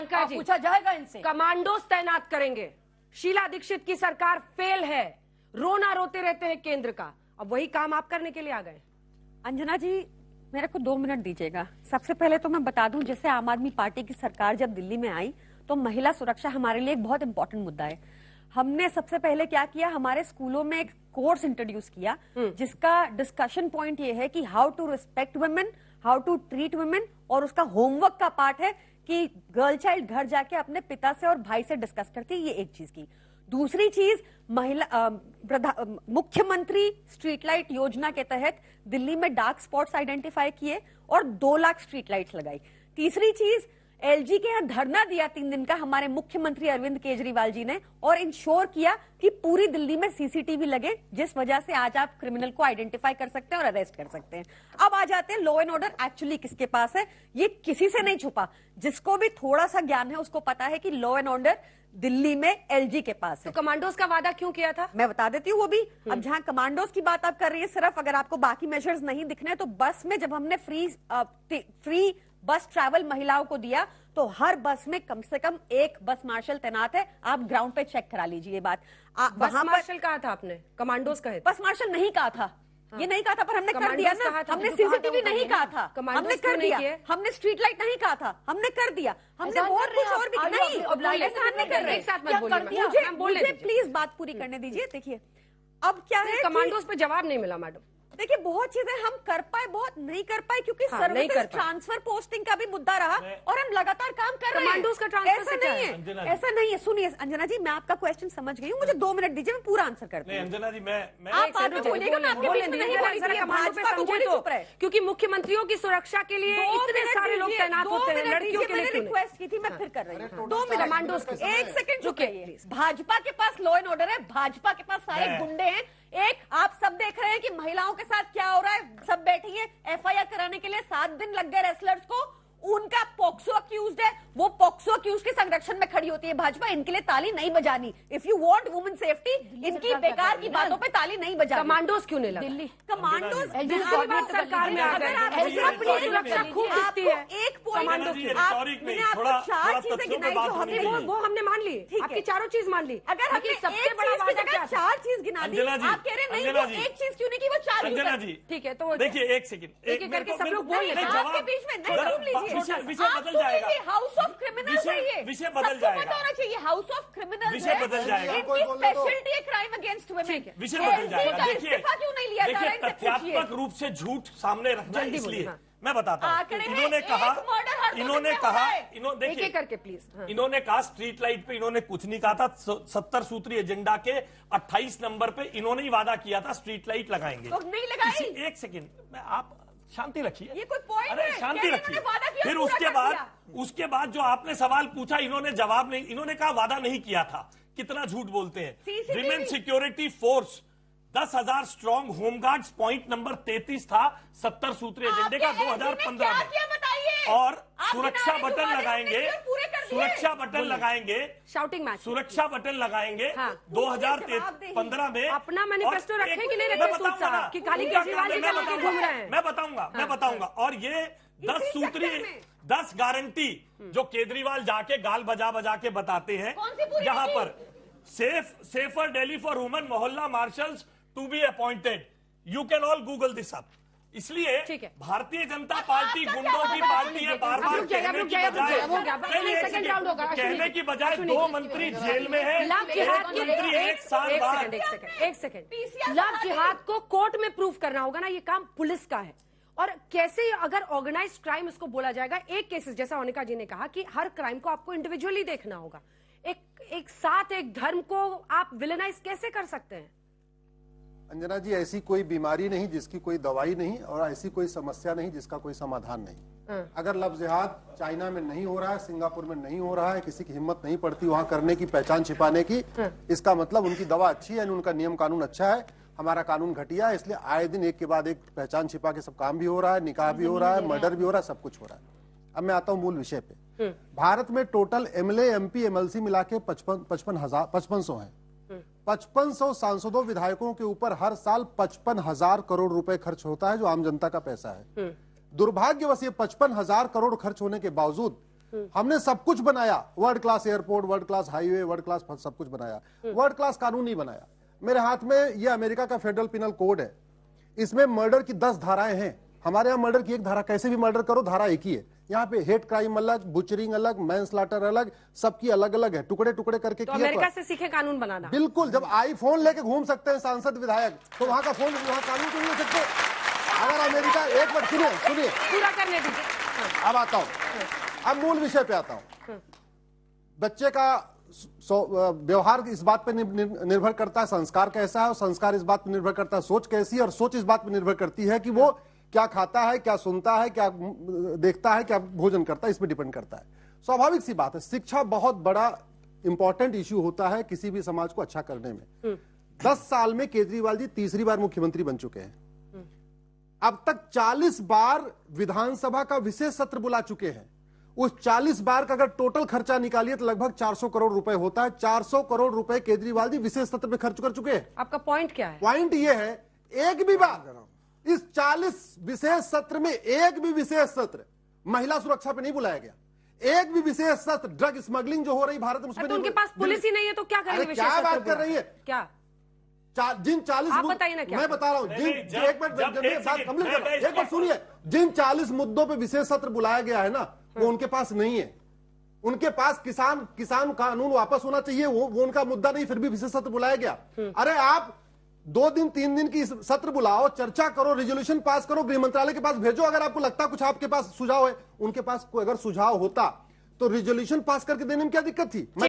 मोनिका जी, पूछा जाएगा इनसे। कमांडोज तैनात करेंगे, शीला दीक्षित की सरकार फेल है, रोना रोते रहते हैं केंद्र का, अब वही काम आप करने के लिए आ गए। अंजना जी, मेरे को 2 मिनट दीजिएगा। सबसे पहले तो मैं बता दूं, जैसे आम आदमी पार्टी की सरकार जब दिल्ली में आई तो महिला सुरक्षा हमारे लिए एक बहुत इंपॉर्टेंट मुद्दा है। हमने सबसे पहले क्या किया, हमारे स्कूलों में एक कोर्स इंट्रोड्यूस किया जिसका डिस्कशन पॉइंट ये है कि how to respect women, how to treat women, और उसका होमवर्क का पार्ट है कि गर्ल चाइल्ड घर जाके अपने पिता से और भाई से डिस्कस करती है। ये एक चीज की। दूसरी चीज, मुख्यमंत्री स्ट्रीट लाइट योजना के तहत दिल्ली में डार्क स्पॉट्स आइडेंटिफाई किए और 2 लाख स्ट्रीट लाइट्स लगाई। तीसरी चीज, एलजी के यहाँ धरना दिया 3 दिन का हमारे मुख्यमंत्री अरविंद केजरीवाल जी ने, और इंश्योर किया कि पूरी दिल्ली में सीसीटीवी लगे, जिस वजह से आज आप क्रिमिनल को आइडेंटिफाई कर सकते हैं और अरेस्ट कर सकते हैं। अब आ जाते हैं लॉ एंड ऑर्डर एक्चुअली किसके पास है। ये किसी से नहीं छुपा, जिसको भी थोड़ा सा ज्ञान है उसको पता है कि लॉ एंड ऑर्डर दिल्ली में एलजी के पास है। तो कमांडोज का वादा क्यों किया था? मैं बता देती हूँ वो भी। अब जहां कमांडोज की बात आप कर रही है, सिर्फ अगर आपको बाकी मेजर्स नहीं दिखने, तो बस में जब हमने फ्री बस ट्रैवल महिलाओं को दिया तो हर बस में कम से कम 1 बस मार्शल तैनात है। आप ग्राउंड पे चेक करा लीजिए ये बात। बस मार्शल कहा था आपने, कमांडोज कहे? बस मार्शल नहीं कहा था, ये नहीं कहा था, पर हमने कर दिया ना। हमने सीसीटीवी नहीं कहा था, हमने कर दिया। हमने स्ट्रीट लाइट नहीं कहा था, हमने कर दिया। हमने बहुत कुछ और भी नहीं, ऐसा नहीं कर रहे। एक साथ मत बोलिए, प्लीज बात पूरी करने दीजिए। देखिए अब क्या है, कमांडोज पे जवाब नहीं मिला मैडम। देखिए बहुत चीजें हम कर पाए, बहुत नहीं कर पाए, क्योंकि सर्विसेज ट्रांसफर पोस्टिंग का भी मुद्दा रहा और हम लगातार काम कर रहे हैं। कमांडोज का ट्रांसफर ऐसा नहीं है, ऐसा नहीं है। सुनिए अंजना जी, मैं आपका क्वेश्चन समझ गई हूँ, मुझे 2 मिनट दीजिए, मैं पूरा आंसर करती हूँ। अंजना जी, मैं आप बाद में बोलिएगा, मैं आपके बीच में नहीं बोलूंगी। भाजपा को बोलिए चुप रहे, क्योंकि मुख्यमंत्रियों की सुरक्षा के लिए इतने सारे लोग तैनात होते हैं, लड़कियों के लिए रिक्वेस्ट की थी, मैं फिर कर रही हूँ। 2 मिनट, कमांडोज 1 सेकंड रुकिए। भाजपा के पास लॉ एंड ऑर्डर है, भाजपा के पास सारे गुंडे हैं। एक आप सब देख रहे हैं कि महिलाओं के साथ क्या हो रहा है, सब बैठी हैं। एफआईआर कराने के लिए 7 दिन लग गए रेसलर्स को, उनका पॉक्सो अक्यूज्ड है, वो पॉक्सो अक्यूज्ड के संरक्षण में खड़ी होती है भाजपा। इनके लिए ताली नहीं बजानी। If you want women safety, इनकी बेकार की बातों पे ताली नहीं बजानी। कमांडोज क्यों नहीं लगा? दिल्ली कमांडोज सरकार में आ गए, अपनी सुरक्षा खूब दिखती है। एक पॉइंट मैंने आपको 4 चीजें गिनाई जो हमने, वो हमने मान ली, आपकी चारों चीज मान ली। अगर हमने सबसे बड़ा वादा क्या, 4 चीज गिना दी, आप कह रहे नहीं वो एक चीज क्यों नहीं की, वो 4 अंजना जी ठीक है। तो देखिए, 1 सेकंड, एक करके सब लोग बोल लेते हैं। आपके बीच में नहीं सुन लीजिए, विषय बदल जाएगा। हाउस ऑफ क्रिमिनल्स है ये, विषय बदल जाएगा। पता होना चाहिए हाउस ऑफ क्रिमिनल्स, विषय बदल जाएगा। इनकी स्पेशलिटी है क्राइम अगेंस्ट वुमेन। विषय बदल जाएगा। देखिए, क्यों नहीं लिया जा रहा है, तथ्यात्मक रूप से झूठ सामने रखना, इसलिए मैं बताता हूँ। इन्होंने कहा एक एक करके प्लीज। इन्होंने कहा स्ट्रीट लाइट पे इन्होंने कुछ नहीं कहा था। 70 सूत्रीय एजेंडा के 28 नंबर पे इन्होंने ही वादा किया था स्ट्रीट लाइट लगाएंगे। तो नहीं लगाई। 1 सेकंड, आप शांति रखिए, ये कोई पॉइंट अरे है? शांति रखिए। फिर उसके बाद जो आपने सवाल पूछा, इन्होंने जवाब नहीं, इन्होंने कहा वादा नहीं किया था। कितना झूठ बोलते हैं। Women security force 10,000 strong home guards, point number 33 था 70 सूत्रीय एजेंडे का 2015 में। और सुरक्षा बटन लगाएंगे, सुरक्षा बटन लगाएंगे, शाउटिंग मैच, सुरक्षा बटन लगाएंगे 2015 में। अपना मैनिफेस्टो रखे कि नहीं रखे सूत्रा कि खाली केजरीवाल जी का घूम रहे हैं? मैं बताऊंगा। और ये 10 सूत्रीय 10 गारंटी जो केजरीवाल जाके गाल बजा के बताते हैं, यहाँ पर safer Delhi for women, mohalla marshals to be appointed. You can all google this up. इसलिए भारतीय जनता पार्टी गुंडों की पार्टी है। बार बार कहने की बजाय 2 मंत्री जेल में है, मंत्री 1 साल बाद। एक सेकंड, लव जिहाद को कोर्ट में प्रूव करना होगा ना, ये काम पुलिस का है। और कैसे अगर ऑर्गेनाइज्ड क्राइम इसको बोला जाएगा, एक केसेस जैसा मोनिका जी ने कहा कि हर क्राइम को आपको इंडिविजुअली देखना होगा। एक साथ एक धर्म को आप विलेनाइज कैसे कर सकते हैं? अंजना जी, ऐसी कोई बीमारी नहीं जिसकी कोई दवाई नहीं, और ऐसी कोई समस्या नहीं जिसका कोई समाधान नहीं। अगर लव जिहाद चाइना में नहीं हो रहा है, सिंगापुर में नहीं हो रहा है, किसी की हिम्मत नहीं पड़ती वहां करने की, पहचान छिपाने की, इसका मतलब उनकी दवा अच्छी है, उनका नियम कानून अच्छा है। हमारा कानून घटिया है, इसलिए आए दिन एक के बाद एक पहचान छिपा के सब काम भी हो रहा है, निकाह भी हो रहा है, मर्डर भी हो रहा है, सब कुछ हो रहा है। अब मैं आता हूं मूल विषय पे। भारत में टोटल एमएलए, एमपी, एमएलसी मिला के 5500 है। 5500 सांसदों, विधायकों के ऊपर हर साल 55,000 करोड़ रुपए खर्च होता है, जो आम जनता का पैसा है। दुर्भाग्यवश ये 55,000 करोड़ खर्च होने के बावजूद हमने सब कुछ बनाया, world class airport, world class highway, world class सब कुछ बनाया, वर्ल्ड क्लास कानून नहीं बनाया। मेरे हाथ में ये अमेरिका का फेडरल पिनल कोड है, इसमें मर्डर की 10 धाराएं हैं। हमारे यहाँ मर्डर की एक धारा, कैसे भी मर्डर करो धारा एक ही है। यहाँ पे हेट क्राइम अलग, बुचरिंग अलग, मैनस्लॉटर अलग, सबकी अलग अलग है, टुकड़े टुकड़े करके तो किए। अमेरिका से सीखे कानून बनाना। बिल्कुल, जब आईफोन लेके घूम सकते हैं सांसद विधायक, तो वहां का फोन, वहां कानून क्यों नहीं हो सकते? अगर अमेरिका, एक बार सुनिए पूरा करने दीजिए। अब आता हूं, अब मूल विषय पे आता हूं। बच्चे का व्यवहार इस बात पे निर्भर करता है संस्कार कैसा है, और संस्कार इस बात पे निर्भर करता है सोच कैसी है, और सोच इस बात पे निर्भर करती है कि वो क्या खाता है, क्या सुनता है, क्या देखता है, क्या भोजन करता है, इस पे डिपेंड करता है। स्वाभाविक सी बात है, शिक्षा बहुत बड़ा इंपॉर्टेंट इश्यू होता है किसी भी समाज को अच्छा करने में। 10 साल में केजरीवाल जी तीसरी बार मुख्यमंत्री बन चुके हैं। अब तक 40 बार विधानसभा का विशेष सत्र बुला चुके हैं। उस 40 बार का अगर टोटल खर्चा निकालिए तो लगभग 400 करोड़ रुपए होता है। 400 करोड़ रुपए केजरीवाल जी विशेष सत्र में खर्च कर चुके हैं। आपका पॉइंट क्या है? पॉइंट ये है, एक भी बार इस 40 विशेष सत्र में एक भी विशेष सत्र महिला सुरक्षा पे नहीं बुलाया गया। एक भी विशेष सत्र ड्रग स्मगलिंग जो हो रही भारत में उसमें तो उनके पास पुलिस ही नहीं है तो क्या करेंगे? क्या बात कर रही है? क्या जिन 40 आप बताइए ना, क्या मैं बता रहा हूं, एक बार सुनिए, जिन 40 मुद्दों पे विशेष सत्र बुलाया गया है ना, वो उनके पास नहीं है। उनके पास किसान कानून वापस होना चाहिए, वो उनका मुद्दा नहीं, फिर भी विशेष सत्र बुलाया गया। अरे आप 2 दिन 3 दिन की सत्र बुलाओ, चर्चा करो, रेजोल्यूशन पास करो, गृह मंत्रालय के पास भेजो। अगर आपको लगता कुछ आपके पास सुझाव है, उनके पास कोई अगर सुझाव होता तो रेजोल्यूशन पास करके देने में क्या दिक्कत थी?